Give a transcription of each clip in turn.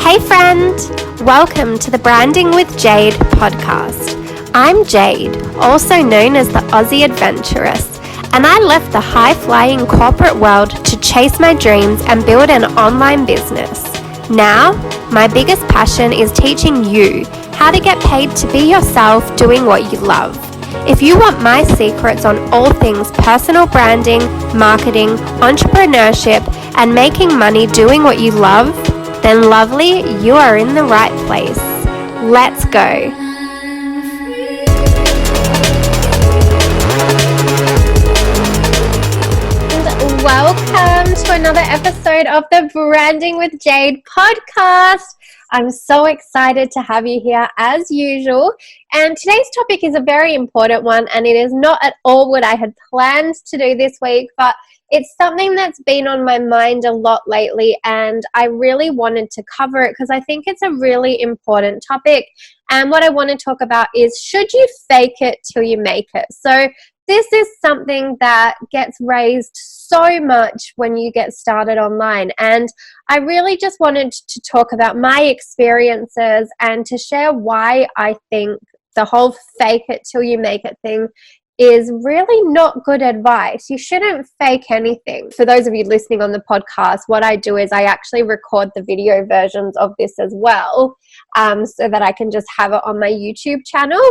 Hey friend, welcome to the Branding with Jade podcast. I'm Jade, also known as the Aussie Adventuress, and I left the high-flying corporate world to chase my dreams and build an online business. Now, my biggest passion is teaching you how to get paid to be yourself doing what you love. If you want my secrets on all things personal branding, marketing, entrepreneurship, and making money doing what you love, then lovely, you are in the right place. Let's go. And welcome to another episode of the Branding with Jade podcast. I'm so excited to have you here as usual. And today's topic is a very important one, and it is not at all what I had planned to do this week, but it's something that's been on my mind a lot lately, and I really wanted to cover it because I think it's a really important topic. And what I want to talk about is, should you fake it till you make it? So this is something that gets raised so much when you get started online, and I really just wanted to talk about my experiences and to share why I think the whole fake it till you make it thing is really not good advice. You shouldn't fake anything. For those of you listening on the podcast, what I do is I actually record the video versions of this as well, so that I can just have it on my YouTube channel.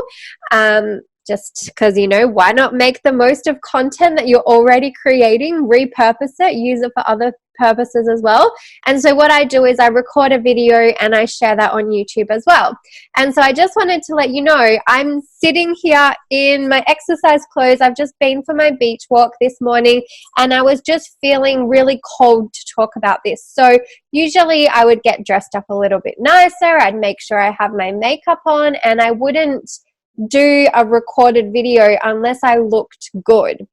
Just because, why not make the most of content that you're already creating, repurpose it, use it for other purposes as well. And so what I do is I record a video and I share that on YouTube as well. And so I just wanted to let you know, I'm sitting here in my exercise clothes. I've just been for my beach walk this morning, and I was just feeling really cold to talk about this. So usually I would get dressed up a little bit nicer. I'd make sure I have my makeup on, and I wouldn't do a recorded video unless I looked good.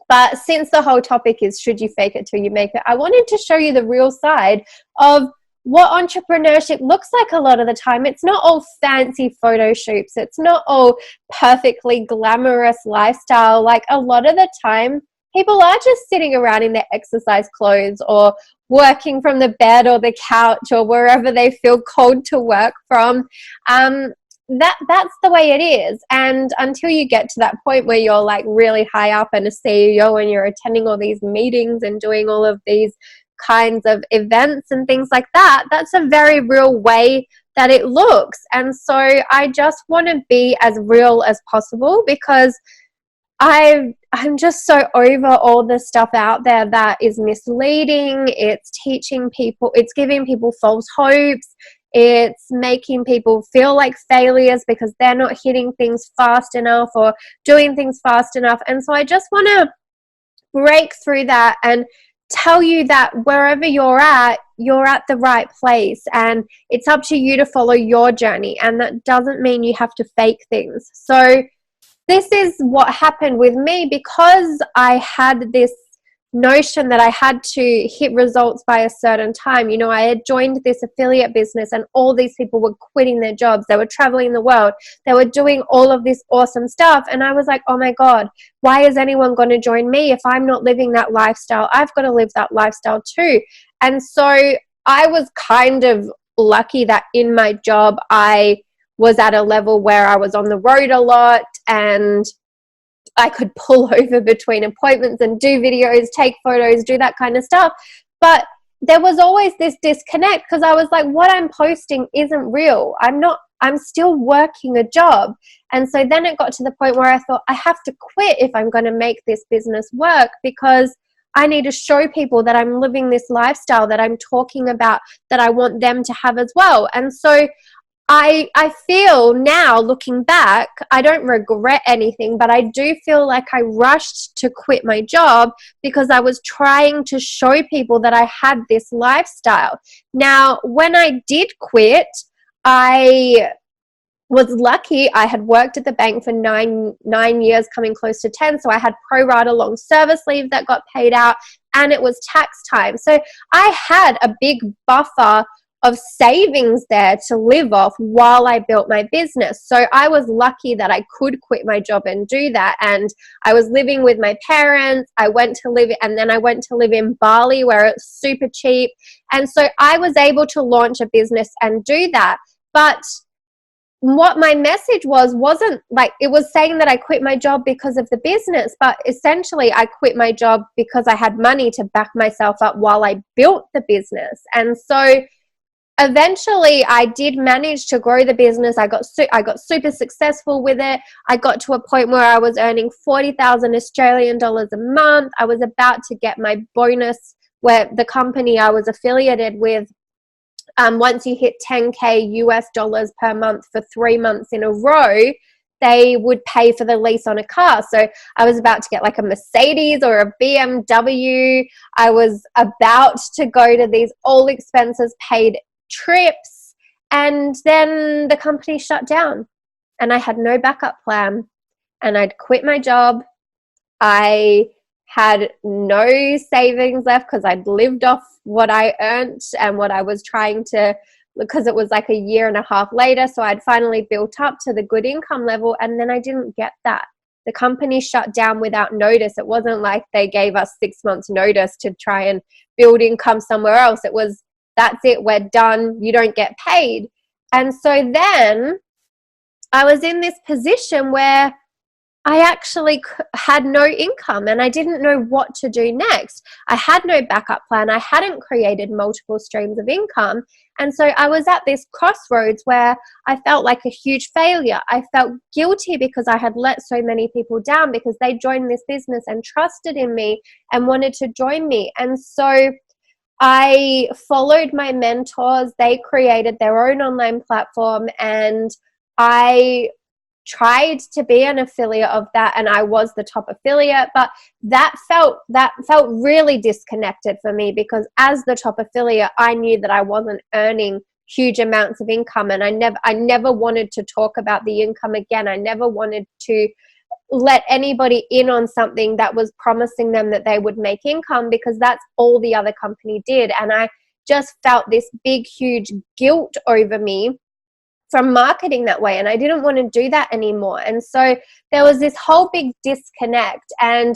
But since the whole topic is, should you fake it till you make it, I wanted to show you the real side of what entrepreneurship looks like a lot of the time. It's not all fancy photo shoots. It's not all perfectly glamorous lifestyle. Like, a lot of the time, people are just sitting around in their exercise clothes or working from the bed or the couch or wherever they feel called to work from. That's the way it is. And until you get to that point where you're like really high up and a CEO and you're attending all these meetings and doing all of these kinds of events and things like that, that's a very real way that it looks. And so I just want to be as real as possible, because I'm just so over all the stuff out there that is misleading. It's teaching people, it's giving people false hopes. It's making people feel like failures because they're not hitting things fast enough or doing things fast enough. And so I just want to break through that and tell you that wherever you're at the right place, and it's up to you to follow your journey. And that doesn't mean you have to fake things. So this is what happened with me, because I had this notion that I had to hit results by a certain time. I had joined this affiliate business, and all these people were quitting their jobs. They were traveling the world. They were doing all of this awesome stuff. And I was like, oh my God, why is anyone going to join me if I'm not living that lifestyle? I've got to live that lifestyle too. And so I was kind of lucky that in my job, I was at a level where I was on the road a lot, and I could pull over between appointments and do videos, take photos, do that kind of stuff. But there was always this disconnect, because I was like, what I'm posting isn't real. I'm still working a job. And so then it got to the point where I thought, I have to quit if I'm going to make this business work, because I need to show people that I'm living this lifestyle that I'm talking about, that I want them to have as well. And so I feel now, looking back, I don't regret anything, but I do feel like I rushed to quit my job because I was trying to show people that I had this lifestyle. Now, when I did quit, I was lucky. I had worked at the bank for nine years, coming close to 10. So I had pro rata long service leave that got paid out, and it was tax time. So I had a big buffer of savings there to live off while I built my business. So I was lucky that I could quit my job and do that. And I was living with my parents. I went to live in Bali, where it's super cheap. And so I was able to launch a business and do that. But what my message wasn't like, it was saying that I quit my job because of the business, but essentially I quit my job because I had money to back myself up while I built the business. And so eventually I did manage to grow the business. I got super successful with it. I got to a point where I was earning 40,000 Australian dollars a month. I was about to get my bonus, where the company I was affiliated with, once you hit 10K US dollars per month for 3 months in a row, they would pay for the lease on a car. So I was about to get like a Mercedes or a BMW. I was about to go to these all expenses paid trips, and then the company shut down and I had no backup plan, and I'd quit my job. I had no savings left because I'd lived off what I earned and what I was trying to, because it was like a year and a half later. So I'd finally built up to the good income level, and then I didn't get that. The company shut down without notice. It wasn't like they gave us 6 months notice to try and build income somewhere else. It was, that's it, we're done, you don't get paid. And so then I was in this position where I actually had no income and I didn't know what to do next. I had no backup plan. I hadn't created multiple streams of income. And so I was at this crossroads where I felt like a huge failure. I felt guilty because I had let so many people down because they joined this business and trusted in me and wanted to join me. And so I followed my mentors. They created their own online platform, and I tried to be an affiliate of that, and I was the top affiliate, but that felt really disconnected for me, because as the top affiliate, I knew that I wasn't earning huge amounts of income, and I never wanted to talk about the income again. I never wanted to let anybody in on something that was promising them that they would make income, because that's all the other company did. And I just felt this big, huge guilt over me from marketing that way, and I didn't want to do that anymore. And so there was this whole big disconnect, and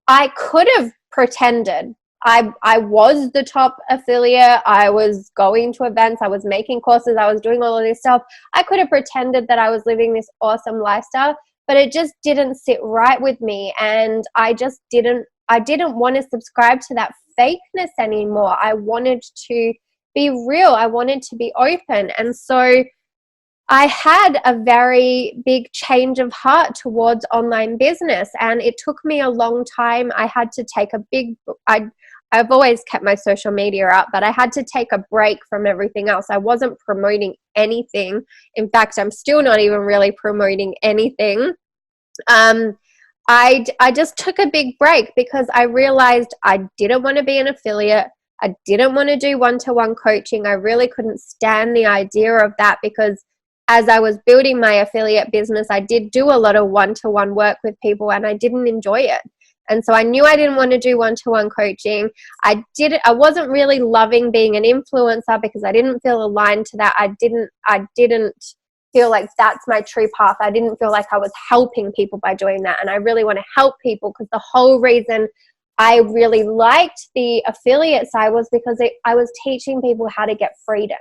I could have pretended I was the top affiliate. I was going to events, I was making courses, I was doing all of this stuff. I could have pretended that I was living this awesome lifestyle, but it just didn't sit right with me, and I didn't want to subscribe to that fakeness anymore. I wanted to be real. I wanted to be open. And so I had a very big change of heart towards online business, and it took me a long time. I had to take I've always kept my social media up, but I had to take a break from everything else. I wasn't promoting anything. In fact, I'm still not even really promoting anything. I just took a big break because I realized I didn't want to be an affiliate. I didn't want to do one-to-one coaching. I really couldn't stand the idea of that, because as I was building my affiliate business, I did do a lot of one-to-one work with people, and I didn't enjoy it. And so I knew I didn't want to do one-to-one coaching. I wasn't really loving being an influencer because I didn't feel aligned to that. I didn't feel like that's my true path. I didn't feel like I was helping people by doing that. And I really want to help people, because the whole reason I really liked the affiliate side was because I was teaching people how to get freedom.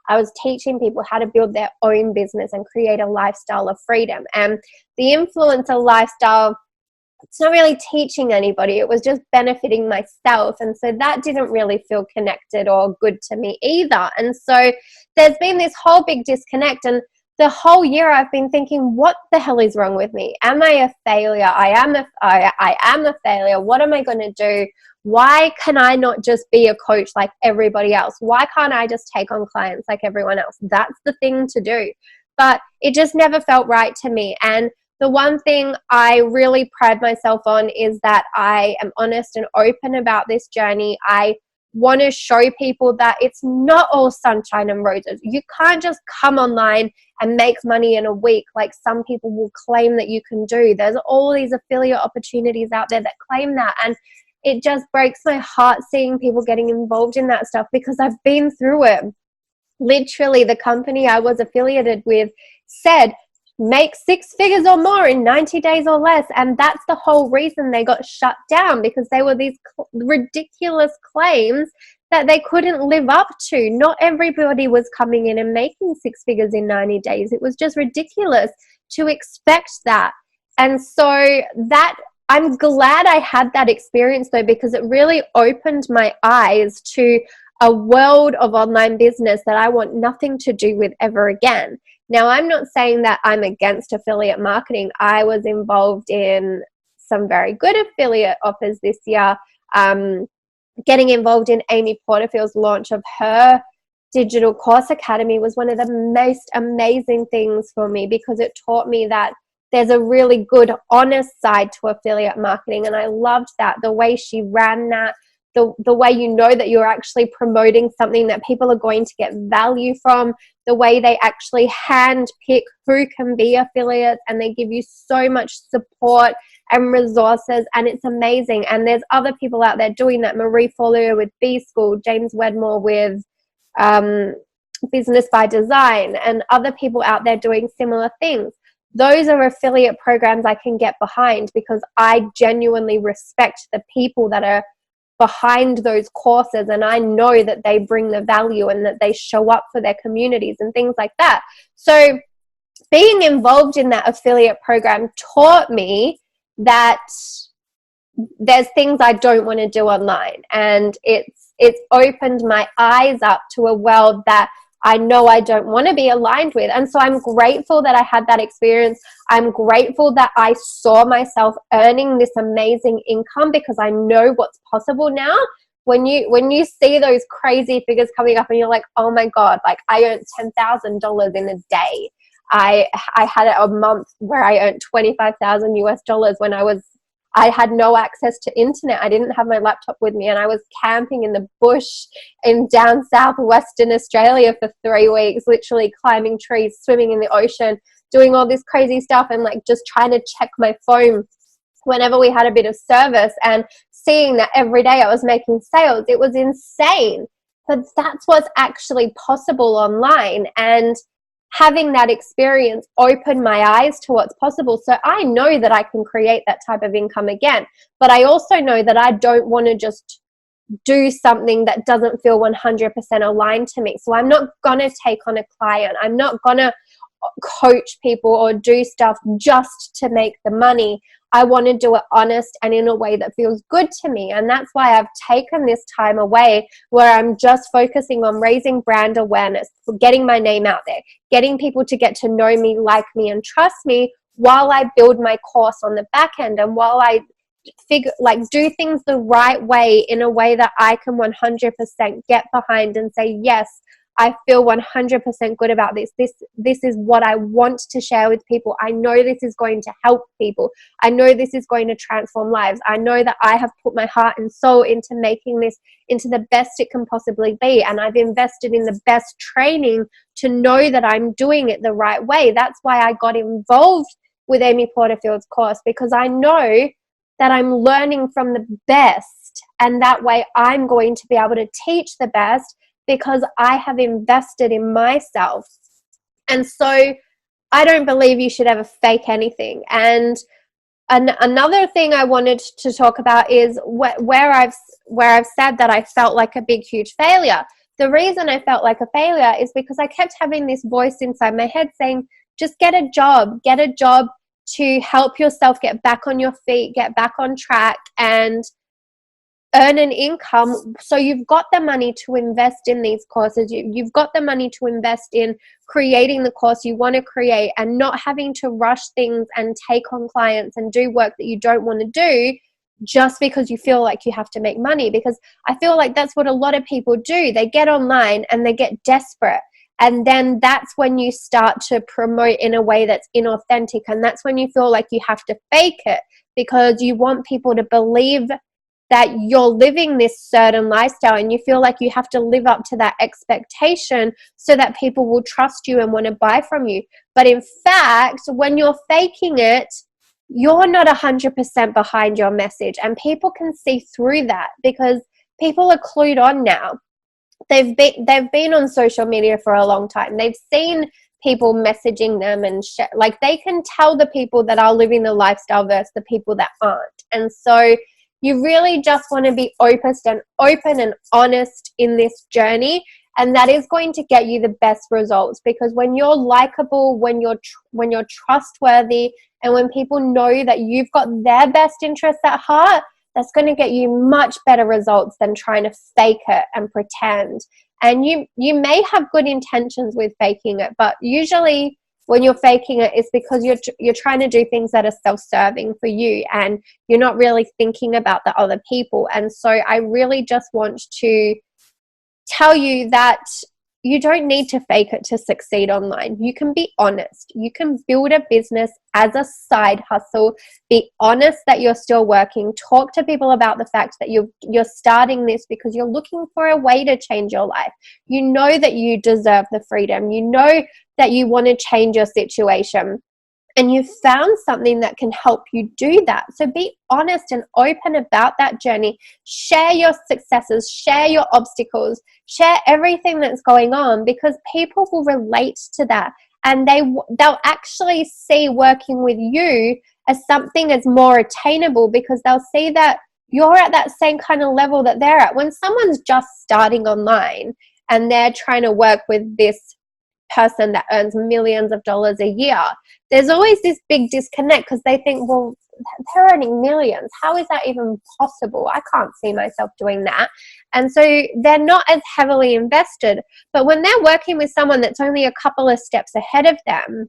I was teaching people how to build their own business and create a lifestyle of freedom. And the influencer lifestyle, it's not really teaching anybody. It was just benefiting myself. And so that didn't really feel connected or good to me either. And so there's been this whole big disconnect. And the whole year I've been thinking, what the hell is wrong with me? Am I a failure? I am a failure. What am I going to do? Why can I not just be a coach like everybody else? Why can't I just take on clients like everyone else? That's the thing to do. But it just never felt right to me. And the one thing I really pride myself on is that I am honest and open about this journey. I want to show people that it's not all sunshine and roses. You can't just come online and make money in a week like some people will claim that you can do. There's all these affiliate opportunities out there that claim that, and it just breaks my heart seeing people getting involved in that stuff, because I've been through it. literally the company I was affiliated with said, make 6 figures or more in 90 days or less. And that's the whole reason they got shut down, because they were these ridiculous claims that they couldn't live up to. Not everybody was coming in and making 6 figures in 90 days. It was just ridiculous to expect that. And so that, I'm glad I had that experience though, because it really opened my eyes to a world of online business that I want nothing to do with ever again. Now, I'm not saying that I'm against affiliate marketing. I was involved in some very good affiliate offers this year. Getting involved in Amy Porterfield's launch of her digital course academy was one of the most amazing things for me, because it taught me that there's a really good, honest side to affiliate marketing. And I loved that, the way she ran that, the way you know that you're actually promoting something that people are going to get value from, the way they actually hand pick who can be affiliates, and they give you so much support and resources, and it's amazing. And there's other people out there doing that. Marie Forleo with B School, James Wedmore with Business by Design, and other people out there doing similar things. Those are affiliate programs I can get behind, because I genuinely respect the people that are behind those courses, and I know that they bring the value and that they show up for their communities and things like that. So being involved in that affiliate program taught me that there's things I don't want to do online, and it's opened my eyes up to a world that I know I don't want to be aligned with. And so I'm grateful that I had that experience. I'm grateful that I saw myself earning this amazing income, because I know what's possible now. When you see those crazy figures coming up and you're like, oh my God, like I earned $10,000 in a day. I had a month where I earned $25,000 US when I had no access to internet. I didn't have my laptop with me, and I was camping in the bush in down south Western Australia for 3 weeks, literally climbing trees, swimming in the ocean, doing all this crazy stuff, and like just trying to check my phone whenever we had a bit of service, and seeing that every day I was making sales. It was insane. But that's what's actually possible online. And having that experience opened my eyes to what's possible. So I know that I can create that type of income again, but I also know that I don't want to just do something that doesn't feel 100% aligned to me. So I'm not going to take on a client. I'm not going to coach people or do stuff just to make the money. I want to do it honest and in a way that feels good to me. And that's why I've taken this time away, where I'm just focusing on raising brand awareness, getting my name out there, getting people to get to know me, like me, and trust me, while I build my course on the back end, and while I do things the right way, in a way that I can 100% get behind and say, yes, I feel 100% good about this. This is what I want to share with people. I know this is going to help people. I know this is going to transform lives. I know that I have put my heart and soul into making this into the best it can possibly be. And I've invested in the best training to know that I'm doing it the right way. That's why I got involved with Amy Porterfield's course, because I know that I'm learning from the best. And that way I'm going to be able to teach the best, because I have invested in myself. And so I don't believe you should ever fake anything. And another thing I wanted to talk about is where I've said that I felt like a big, huge failure. The reason I felt like a failure is because I kept having this voice inside my head saying, just get a job to help yourself get back on your feet, get back on track, and earn an income. So you've got the money to invest in these courses. You've got the money to invest in creating the course you want to create, and not having to rush things and take on clients and do work that you don't want to do just because you feel like you have to make money. Because I feel like that's what a lot of people do. They get online and they get desperate. And then that's when you start to promote in a way that's inauthentic. And that's when you feel like you have to fake it, because you want people to believe that you're living this certain lifestyle, and you feel like you have to live up to that expectation so that people will trust you and want to buy from you. But in fact, when you're faking it, you're not 100% behind your message, and people can see through that, because people are clued on now. they've been on social media for a long time. They've seen people messaging them and like they can tell the people that are living the lifestyle versus the people that aren't. And so you really just want to be open and honest in this journey, and that is going to get you the best results, because when you're likable, when you're trustworthy, and when people know that you've got their best interests at heart, that's going to get you much better results than trying to fake it and pretend. And you may have good intentions with faking it, but usually when you're faking it, it's because you're trying to do things that are self-serving for you, and you're not really thinking about the other people. And so I really just want to tell you that you don't need to fake it to succeed online. You can be honest. You can build a business as a side hustle. Be honest that you're still working. Talk to people about the fact that you're starting this because you're looking for a way to change your life. You know that you deserve the freedom. You know that you want to change your situation. And you've found something that can help you do that. So be honest and open about that journey. Share your successes, share your obstacles, share everything that's going on, because people will relate to that. And they'll actually see working with you as something as more attainable, because they'll see that you're at that same kind of level that they're at. When someone's just starting online and they're trying to work with this person that earns millions of dollars a year, there's always this big disconnect, because they think, well, they're earning millions. How is that even possible? I can't see myself doing that. And so they're not as heavily invested. But when they're working with someone that's only a couple of steps ahead of them,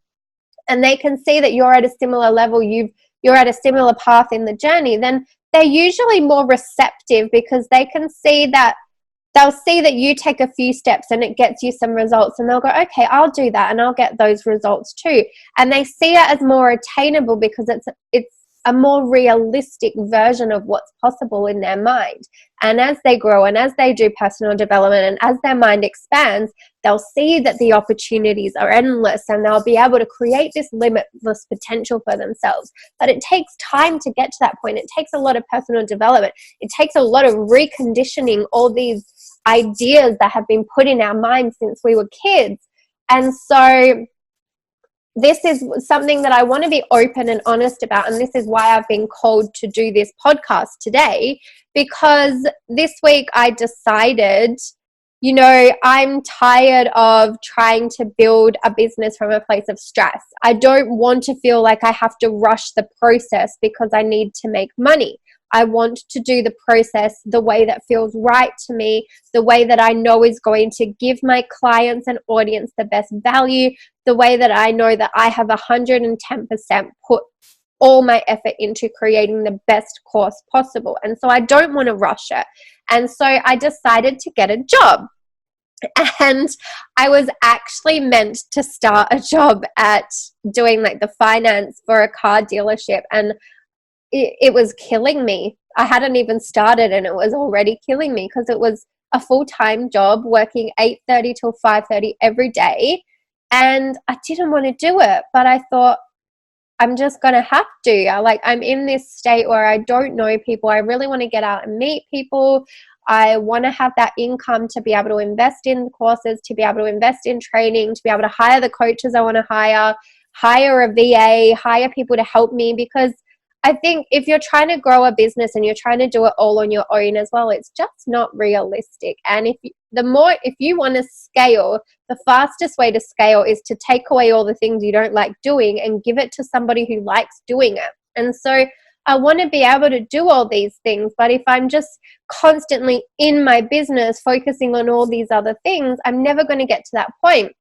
and they can see that you're at a similar level, you're at a similar path in the journey, then they're usually more receptive, because they can see that they'll see that you take a few steps and it gets you some results, and they'll go, okay, I'll do that and I'll get those results too. And they see it as more attainable because it's a more realistic version of what's possible in their mind. And as they grow and as they do personal development and as their mind expands, they'll see that the opportunities are endless, and they'll be able to create this limitless potential for themselves. But it takes time to get to that point. It takes a lot of personal development. It takes a lot of reconditioning all these ideas that have been put in our minds since we were kids. And so this is something that I want to be open and honest about, and this is why I've been called to do this podcast today, because this week I decided, I'm tired of trying to build a business from a place of stress. I don't want to feel like I have to rush the process because I need to make money. I want to do the process the way that feels right to me, the way that I know is going to give my clients and audience the best value, the way that I know that I have 110% put all my effort into creating the best course possible. And so I don't want to rush it. And so I decided to get a job. And I was actually meant to start a job at doing like the finance for a car dealership, and it was killing me. I hadn't even started and it was already killing me, because it was a full-time job working 8:30 till 5:30 every day, and I didn't want to do it. But I thought, I'm just going to have to. I'm in this state where I don't know people. I really want to get out and meet people. I want to have that income to be able to invest in courses, to be able to invest in training, to be able to hire the coaches I want to hire a VA, hire people to help me, because I think if you're trying to grow a business and you're trying to do it all on your own as well, it's just not realistic. And if you want to scale, the fastest way to scale is to take away all the things you don't like doing and give it to somebody who likes doing it. And so I want to be able to do all these things, but if I'm just constantly in my business focusing on all these other things, I'm never going to get to that point.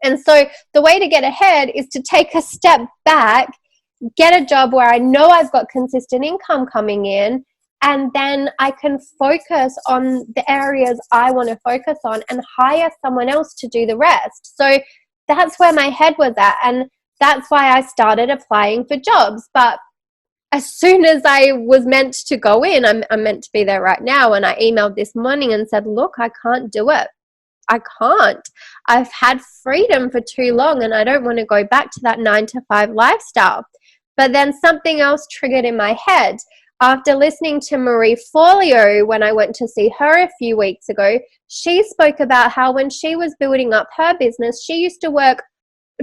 And so the way to get ahead is to take a step back, get a job where I know I've got consistent income coming in, and then I can focus on the areas I want to focus on and hire someone else to do the rest. So that's where my head was at, and that's why I started applying for jobs. But as soon as I was meant to go in, I'm meant to be there right now, and I emailed this morning and said, look, I can't do it. I can't. I've had freedom for too long, and I don't want to go back to that 9-to-5 lifestyle. But then something else triggered in my head. after listening to Marie Forleo when I went to see her a few weeks ago, she spoke about how when she was building up her business, she used to work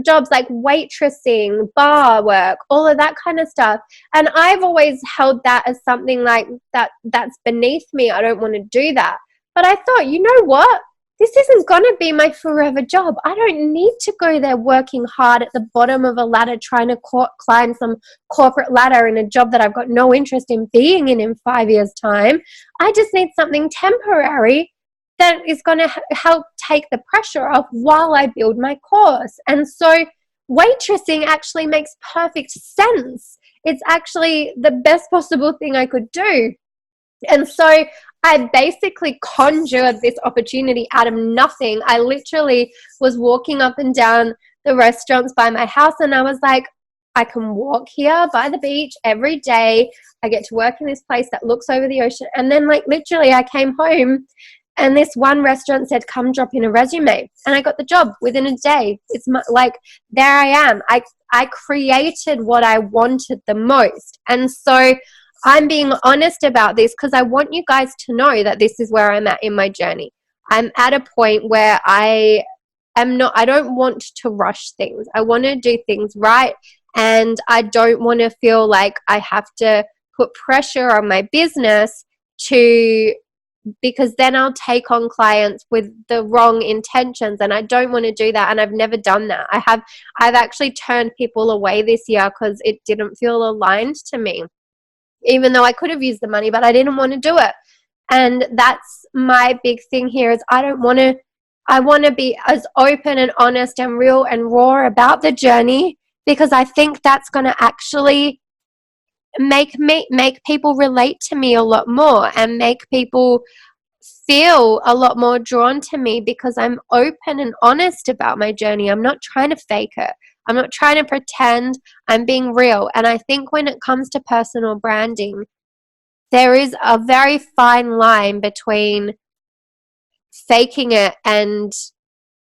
jobs like waitressing, bar work, all of that kind of stuff. And I've always held that as something like that's beneath me. I don't want to do that. But I thought, you know what? This isn't going to be my forever job. I don't need to go there working hard at the bottom of a ladder trying to climb some corporate ladder in a job that I've got no interest in being in 5 years' time. I just need something temporary that is going to help take the pressure off while I build my course. And so waitressing actually makes perfect sense. It's actually the best possible thing I could do. And so I basically conjured this opportunity out of nothing. I literally was walking up and down the restaurants by my house, and I was like, I can walk here by the beach every day. I get to work in this place that looks over the ocean. And then like literally I came home and this one restaurant said, come drop in a resume. And I got the job within a day. It's like, there I am. I created what I wanted the most. And so I'm being honest about this because I want you guys to know that this is where I'm at in my journey. I'm at a point where I don't want to rush things. I want to do things right. And I don't want to feel like I have to put pressure on my business because then I'll take on clients with the wrong intentions, and I don't want to do that, and I've never done that. I've actually turned people away this year because it didn't feel aligned to me, even though I could have used the money, but I didn't want to do it. And that's my big thing here is I want to be as open and honest and real and raw about the journey, because I think that's going to actually make people relate to me a lot more and make people feel a lot more drawn to me because I'm open and honest about my journey. I'm not trying to fake it. I'm not trying to pretend. I'm being real. And I think when it comes to personal branding, there is a very fine line between faking it and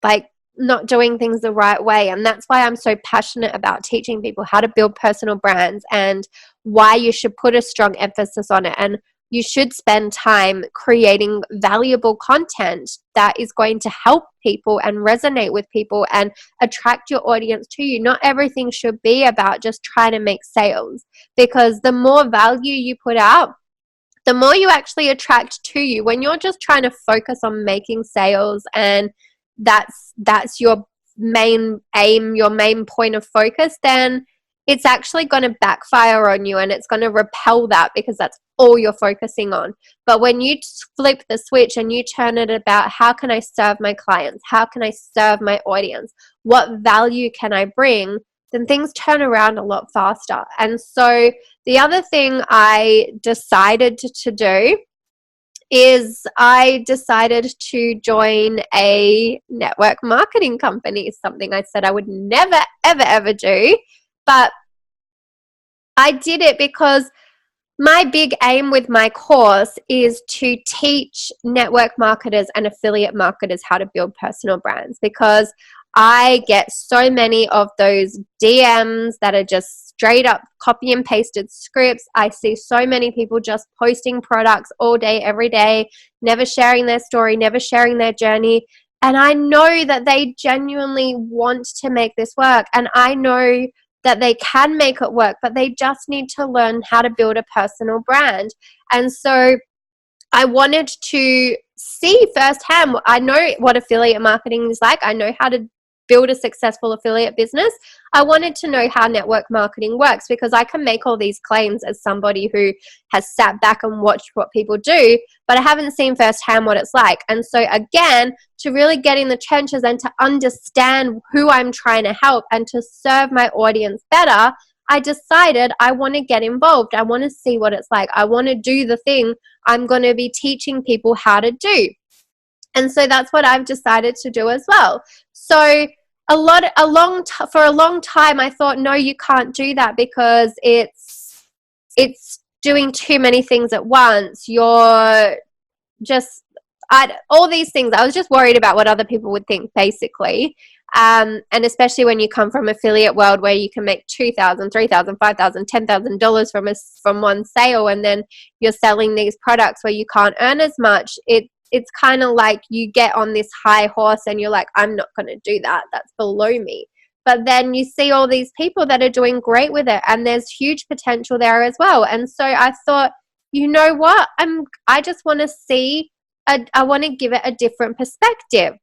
like not doing things the right way. And that's why I'm so passionate about teaching people how to build personal brands and why you should put a strong emphasis on it. And you should spend time creating valuable content that is going to help people and resonate with people and attract your audience to you. Not everything should be about just trying to make sales, because the more value you put out, the more you actually attract to you. When you're just trying to focus on making sales and that's your main aim, your main point of focus, then it's actually going to backfire on you and it's going to repel that, because that's all you're focusing on. But when you flip the switch and you turn it about, how can I serve my clients? How can I serve my audience? What value can I bring? Then things turn around a lot faster. And so the other thing I decided to do is I decided to join a network marketing company, something I said I would never, ever, ever do. But I did it because my big aim with my course is to teach network marketers and affiliate marketers how to build personal brands, because I get so many of those DMs that are just straight up copy and pasted scripts. I see so many people just posting products all day, every day, never sharing their story, never sharing their journey. And I know that they genuinely want to make this work. And I know that they can make it work, but they just need to learn how to build a personal brand. And so I wanted to see firsthand. I know what affiliate marketing is like. I know how to build a successful affiliate business. I wanted to know how network marketing works, because I can make all these claims as somebody who has sat back and watched what people do, but I haven't seen firsthand what it's like. And so again, to really get in the trenches and to understand who I'm trying to help and to serve my audience better, I decided I want to get involved. I want to see what it's like. I want to do the thing I'm going to be teaching people how to do. And so that's what I've decided to do as well. So for a long time, I thought, no, you can't do that because it's doing too many things at once. You're just all these things. I was just worried about what other people would think, basically. And especially when you come from affiliate world where you can make $2,000, $3,000, $5,000, $10,000 from one sale, and then you're selling these products where you can't earn as much. It's kind of like you get on this high horse and you're like, I'm not going to do that. That's below me. But then you see all these people that are doing great with it, and there's huge potential there as well. And so I thought, you know what? I just want to see. I want to give it a different perspective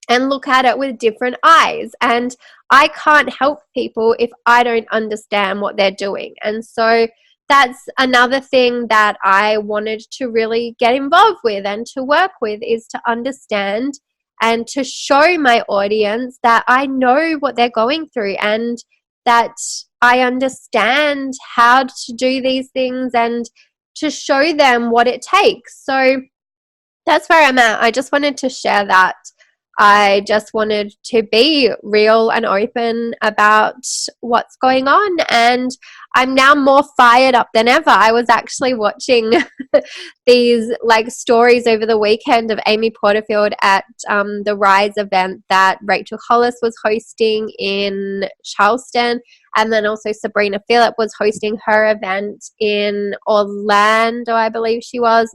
and look at it with different eyes. And I can't help people if I don't understand what they're doing. And so that's another thing that I wanted to really get involved with and to work with, is to understand and to show my audience that I know what they're going through and that I understand how to do these things and to show them what it takes. So that's where I'm at. I just wanted to share that. I just wanted to be real and open about what's going on, and I'm now more fired up than ever. I was actually watching these like stories over the weekend of Amy Porterfield at the Rise event that Rachel Hollis was hosting in Charleston, and then also Sabrina Phillip was hosting her event in Orlando, I believe she was.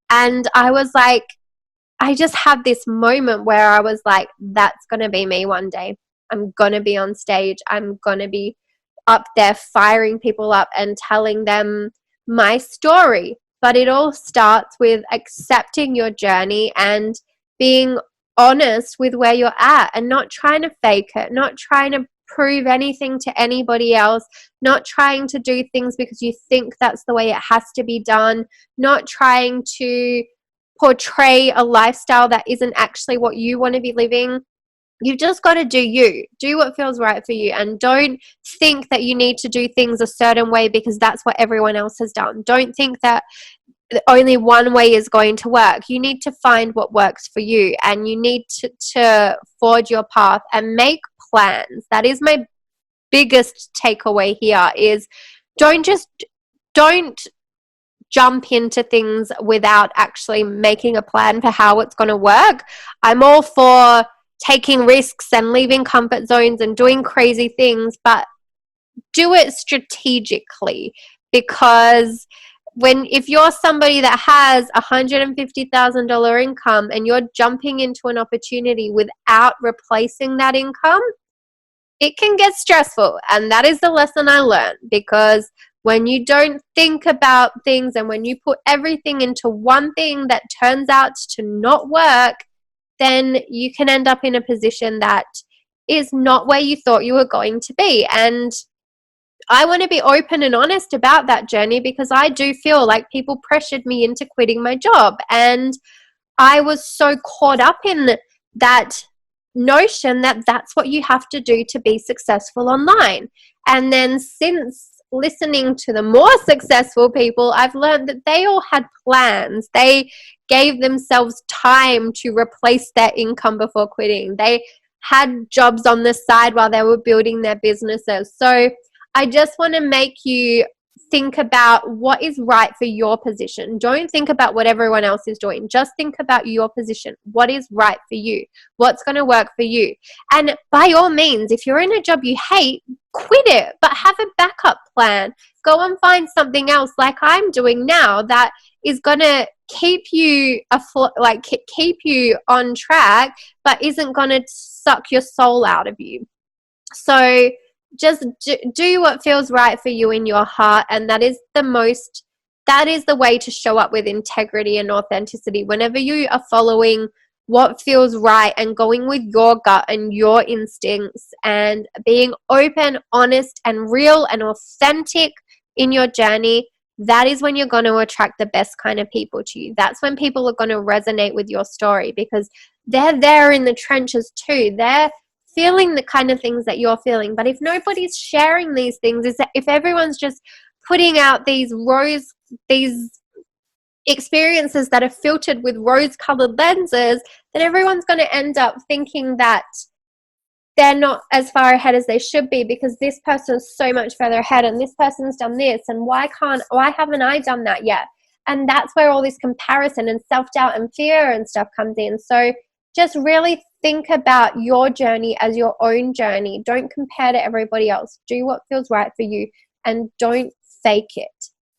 And I was like, I just had this moment where I was like, that's going to be me one day. I'm going to be on stage. I'm going to be up there firing people up and telling them my story. But it all starts with accepting your journey and being honest with where you're at and not trying to fake it, not trying to prove anything to anybody else, not trying to do things because you think that's the way it has to be done, not trying to portray a lifestyle that isn't actually what you want to be living. You've just got to do you. Do what feels right for you, and don't think that you need to do things a certain way because that's what everyone else has done. Don't think that only one way is going to work. You need to find what works for you, and you need to forge your path and make plans. That is my biggest takeaway here, is don't jump into things without actually making a plan for how it's going to work. I'm all for taking risks and leaving comfort zones and doing crazy things, but do it strategically, because if you're somebody that has $150,000 income and you're jumping into an opportunity without replacing that income, it can get stressful. And that is the lesson I learned, because when you don't think about things and when you put everything into one thing that turns out to not work, then you can end up in a position that is not where you thought you were going to be. And I want to be open and honest about that journey, because I do feel like people pressured me into quitting my job. And I was so caught up in that notion that that's what you have to do to be successful online. And then since listening to the more successful people, I've learned that they all had plans. They gave themselves time to replace their income before quitting. They had jobs on the side while they were building their businesses. So I just want to make you think about what is right for your position. Don't think about what everyone else is doing. Just think about your position. What is right for you? What's going to work for you? And by all means, if you're in a job you hate, quit it, but have a backup plan. Go and find something else like I'm doing now that is going to keep you keep you on track, but isn't going to suck your soul out of you. So just do what feels right for you in your heart, and that is the way to show up with integrity and authenticity. Whenever you are following what feels right and going with your gut and your instincts and being open, honest, and real and authentic in your journey, that is when you're going to attract the best kind of people to you. That's when people are going to resonate with your story, because they're there in the trenches too. They're feeling the kind of things that you're feeling. But if nobody's sharing these things, if everyone's just putting out these experiences that are filtered with rose-colored lenses, then everyone's going to end up thinking that they're not as far ahead as they should be, because this person's so much further ahead and this person's done this, and why haven't I done that yet? And that's where all this comparison and self-doubt and fear and stuff comes in. So just really think about your journey as your own journey. Don't compare to everybody else. Do what feels right for you and don't fake it.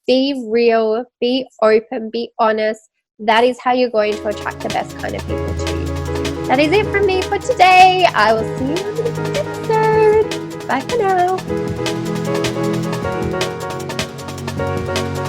Be real, be open, be honest. That is how you're going to attract the best kind of people to you. That is it from me for today. I will see you in the next episode. Bye for now.